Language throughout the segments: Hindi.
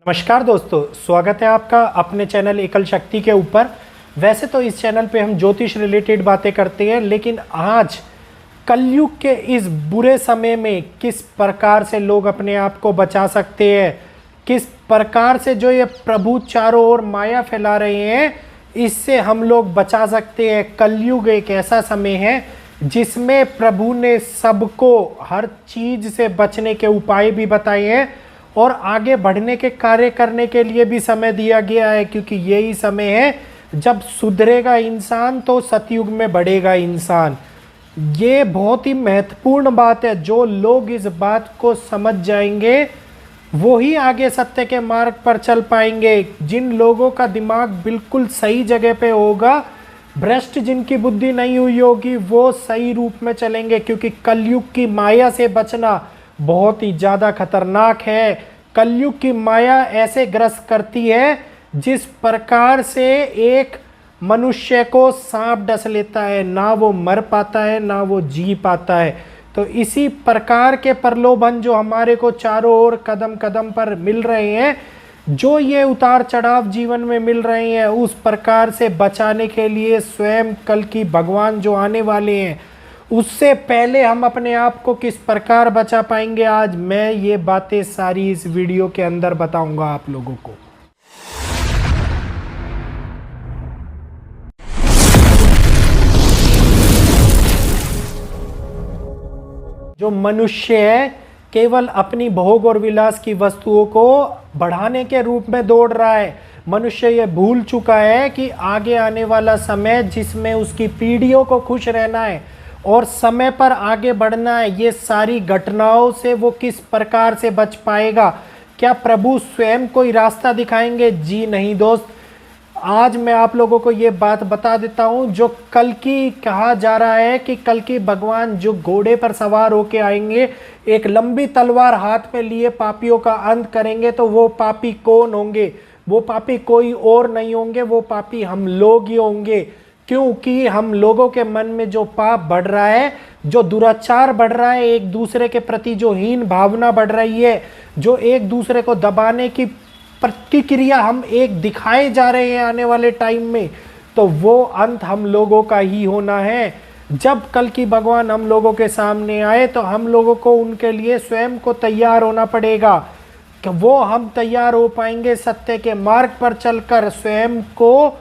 नमस्कार दोस्तों, स्वागत है आपका अपने चैनल एकल शक्ति के ऊपर। वैसे तो इस चैनल पे हम ज्योतिष रिलेटेड बातें करते हैं, लेकिन आज कलयुग के इस बुरे समय में किस प्रकार से लोग अपने आप को बचा सकते हैं, किस प्रकार से जो ये प्रभु चारों ओर माया फैला रहे हैं, इससे हम लोग बचा सकते हैं। कलयुग एक ऐसा समय है जिसमें प्रभु ने सबको हर चीज से बचने के उपाय भी बताए हैं और आगे बढ़ने के कार्य करने के लिए भी समय दिया गया है, क्योंकि यही समय है जब सुधरेगा इंसान तो सतयुग में बढ़ेगा इंसान। ये बहुत ही महत्वपूर्ण बात है। जो लोग इस बात को समझ जाएंगे वो ही आगे सत्य के मार्ग पर चल पाएंगे। जिन लोगों का दिमाग बिल्कुल सही जगह पे होगा, भ्रष्ट जिनकी बुद्धि नहीं हुई होगी, वो सही रूप में चलेंगे, क्योंकि कलयुग की माया से बचना बहुत ही ज़्यादा खतरनाक है। कलयुग की माया ऐसे ग्रस्त करती है जिस प्रकार से एक मनुष्य को सांप डस लेता है, ना वो मर पाता है ना वो जी पाता है। तो इसी प्रकार के प्रलोभन जो हमारे को चारों ओर कदम कदम पर मिल रहे हैं, जो ये उतार चढ़ाव जीवन में मिल रहे हैं, उस प्रकार से बचाने के लिए स्वयं कल की भगवान जो आने वाले हैं, उससे पहले हम अपने आप को किस प्रकार बचा पाएंगे, आज मैं ये बातें सारी इस वीडियो के अंदर बताऊंगा आप लोगों को। जो मनुष्य है केवल अपनी भोग और विलास की वस्तुओं को बढ़ाने के रूप में दौड़ रहा है। मनुष्य ये भूल चुका है कि आगे आने वाला समय जिसमें उसकी पीढ़ियों को खुश रहना है और समय पर आगे बढ़ना है, ये सारी घटनाओं से वो किस प्रकार से बच पाएगा। क्या प्रभु स्वयं कोई रास्ता दिखाएंगे? जी नहीं दोस्त। आज मैं आप लोगों को ये बात बता देता हूँ। जो कल की कहा जा रहा है कि कल की भगवान जो घोड़े पर सवार होके आएंगे, एक लंबी तलवार हाथ में लिए पापियों का अंत करेंगे, तो वो पापी कौन होंगे? वो पापी कोई और नहीं होंगे, वो पापी हम लोग ही होंगे। क्योंकि हम लोगों के मन में जो पाप बढ़ रहा है, जो दुराचार बढ़ रहा है, एक दूसरे के प्रति जो हीन भावना बढ़ रही है, जो एक दूसरे को दबाने की प्रतिक्रिया हम एक दिखाए जा रहे हैं आने वाले टाइम में, तो वो अंत हम लोगों का ही होना है। जब कल की भगवान हम लोगों के सामने आए तो हम लोगों को उनके लिए स्वयं को तैयार होना पड़ेगा। कि वो हम तैयार हो पाएंगे सत्य के मार्ग पर चलकर, स्वयं को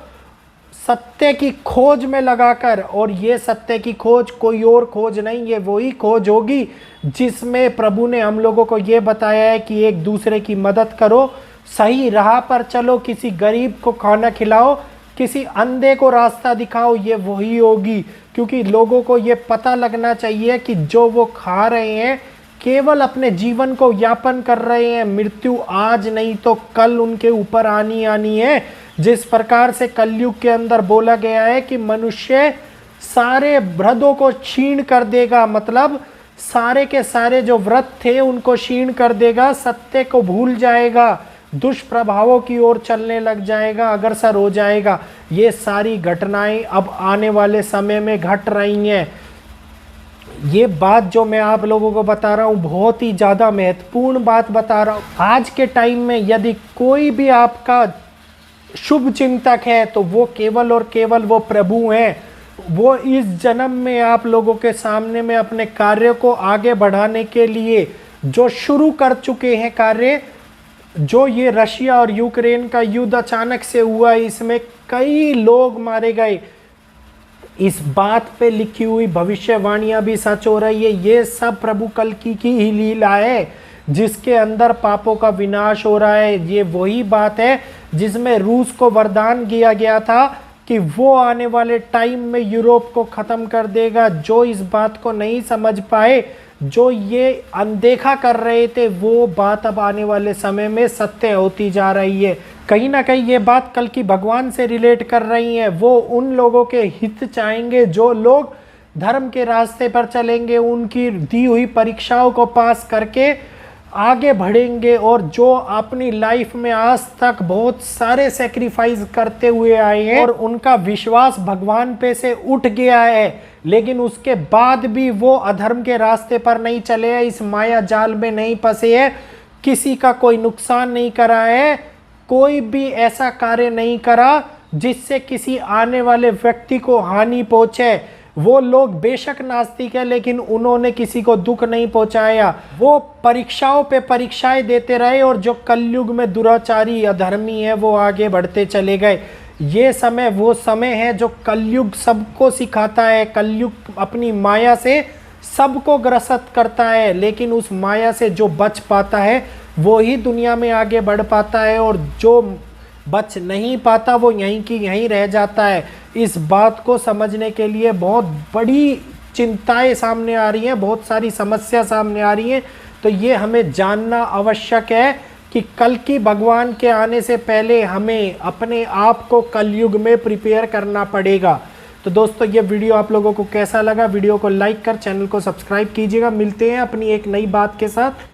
सत्य की खोज में लगाकर। और ये सत्य की खोज कोई और खोज नहीं, ये वही खोज होगी जिसमें प्रभु ने हम लोगों को ये बताया है कि एक दूसरे की मदद करो, सही राह पर चलो, किसी गरीब को खाना खिलाओ, किसी अंधे को रास्ता दिखाओ, ये वही होगी। क्योंकि लोगों को ये पता लगना चाहिए कि जो वो खा रहे हैं केवल अपने जीवन को यापन कर रहे हैं, मृत्यु आज नहीं तो कल उनके ऊपर आनी है। जिस प्रकार से कलयुग के अंदर बोला गया है कि मनुष्य सारे व्रतों को क्षीण कर देगा, मतलब सारे के सारे जो व्रत थे उनको क्षीण कर देगा, सत्य को भूल जाएगा, दुष्प्रभावों की ओर चलने लग जाएगा, अग्रसर हो जाएगा। ये सारी घटनाएं अब आने वाले समय में घट रही हैं। ये बात जो मैं आप लोगों को बता रहा हूँ बहुत ही ज़्यादा महत्वपूर्ण बात बता रहा हूँ। आज के टाइम में यदि कोई भी आपका शुभ चिंतक है तो वो केवल और केवल वो प्रभु हैं। वो इस जन्म में आप लोगों के सामने में अपने कार्य को आगे बढ़ाने के लिए जो शुरू कर चुके हैं कार्य, जो ये रशिया और यूक्रेन का युद्ध अचानक से हुआ, इसमें कई लोग मारे गए, इस बात पे लिखी हुई भविष्यवाणियां भी सच हो रही है। ये सब प्रभु कल की ही लीला है जिसके अंदर पापों का विनाश हो रहा है। ये वही बात है जिसमें रूस को वरदान दिया गया था कि वो आने वाले टाइम में यूरोप को ख़त्म कर देगा। जो इस बात को नहीं समझ पाए, जो ये अनदेखा कर रहे थे, वो बात अब आने वाले समय में सत्य होती जा रही है। कहीं ना कहीं ये बात कल की भगवान से रिलेट कर रही है। वो उन लोगों के हित चाहेंगे जो लोग धर्म के रास्ते पर चलेंगे, उनकी दी हुई परीक्षाओं को पास करके आगे बढ़ेंगे, और जो अपनी लाइफ में आज तक बहुत सारे सेक्रीफाइस करते हुए आए हैं और उनका विश्वास भगवान पे से उठ गया है, लेकिन उसके बाद भी वो अधर्म के रास्ते पर नहीं चले हैं, इस माया जाल में नहीं फंसे हैं, किसी का कोई नुकसान नहीं करा है, कोई भी ऐसा कार्य नहीं करा जिससे किसी आने वाले व्यक्ति को हानि पहुंचे। वो लोग बेशक नास्तिक है, लेकिन उन्होंने किसी को दुख नहीं पहुंचाया। वो परीक्षाओं पे परीक्षाएं देते रहे, और जो कलयुग में दुराचारी अधर्मी है वो आगे बढ़ते चले गए। ये समय वो समय है जो कलयुग सबको सिखाता है। कलयुग अपनी माया से सबको ग्रसित करता है, लेकिन उस माया से जो बच पाता है वो ही दुनिया में आगे बढ़ पाता है, और जो बच नहीं पाता वो यहीं की यहीं रह जाता है। इस बात को समझने के लिए बहुत बड़ी चिंताएं सामने आ रही हैं, बहुत सारी समस्या सामने आ रही हैं। तो ये हमें जानना आवश्यक है कि कल की भगवान के आने से पहले हमें अपने आप को कलयुग में प्रिपेयर करना पड़ेगा। तो दोस्तों, ये वीडियो आप लोगों को कैसा लगा? वीडियो को लाइक कर चैनल को सब्सक्राइब कीजिएगा। मिलते हैं अपनी एक नई बात के साथ।